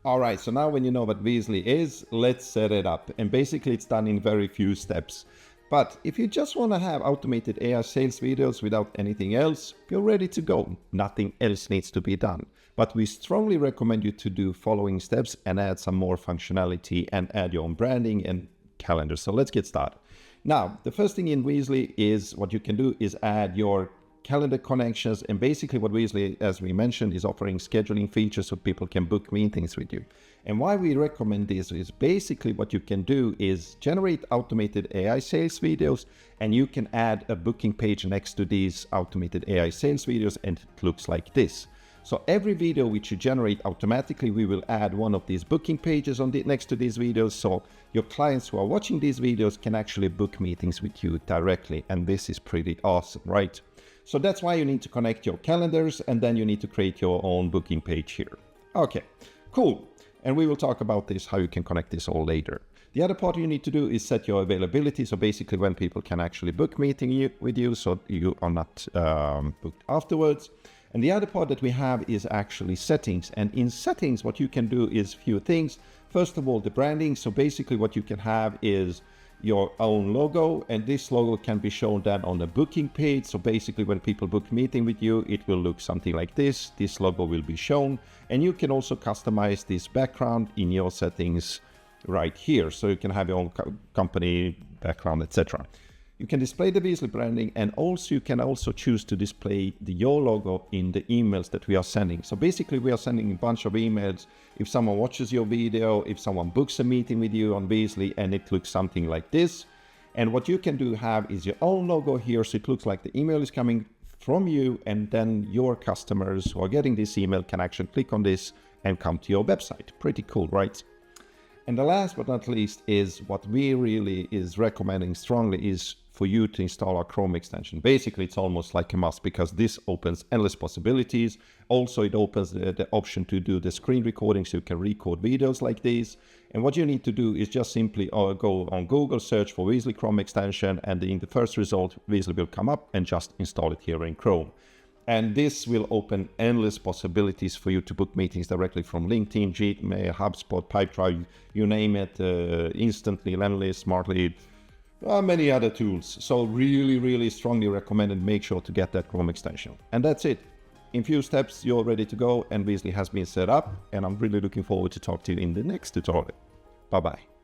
All right, so now when you know what Weezly is, let's set it up. And basically it's done in very few steps. But if you just want to have automated AI sales videos without anything else, you're ready to go. Nothing else needs to be done. But we strongly recommend you to do following steps and add some more functionality and add your own branding and calendar. So let's get started. Now, the first thing in Weezly is what you can do is add your calendar connections, and basically what Weezly, as we mentioned, is offering scheduling features so people can book meetings with you. And why we recommend this is basically what you can do is generate automated AI sales videos, and you can add a booking page next to these automated AI sales videos, and it looks like this. So every video which you generate automatically, we will add one of these booking pages on next to these videos, so your clients who are watching these videos can actually book meetings with you directly. And this is pretty awesome, right? So that's why you need to connect your calendars, and then you need to create your own booking page here. Okay, cool. And we will talk about this, how you can connect this all later. The other part you need to do is set your availability. So basically when people can actually book meeting with you, so you are not booked afterwards. And the other part that we have is actually settings. And in settings, what you can do is few things. First of all, the branding. So basically what you can have is your own logo, and this logo can be shown then on the booking page. So basically when people book meeting with you, it will look something like this. This logo will be shown, and you can also customize this background in your settings right here. So you can have your own company background, etc. You can display the Weezly branding, and also you can also choose to display your logo in the emails that we are sending. So basically we are sending a bunch of emails. If someone watches your video, if someone books a meeting with you on Weezly, and it looks something like this. And what you can do have is your own logo here. So it looks like the email is coming from you, and then your customers who are getting this email can actually click on this and come to your website. Pretty cool, right? And the last but not least is what we really is recommending strongly is for you to install our Chrome extension. Basically, it's almost like a must because this opens endless possibilities. Also, it opens the option to do the screen recording, so you can record videos like these. And what you need to do is just simply go on Google, search for Weezly Chrome extension, and in the first result, Weezly will come up, and just install it here in Chrome. And this will open endless possibilities for you to book meetings directly from LinkedIn, Gmail, HubSpot, Pipedrive, you name it, instantly, Lenly, Smartly, many other tools. So really, really strongly recommended. Make sure to get that Chrome extension. And that's it. In few steps, you're ready to go, and Weezly has been set up, and I'm really looking forward to talk to you in the next tutorial. Bye-bye.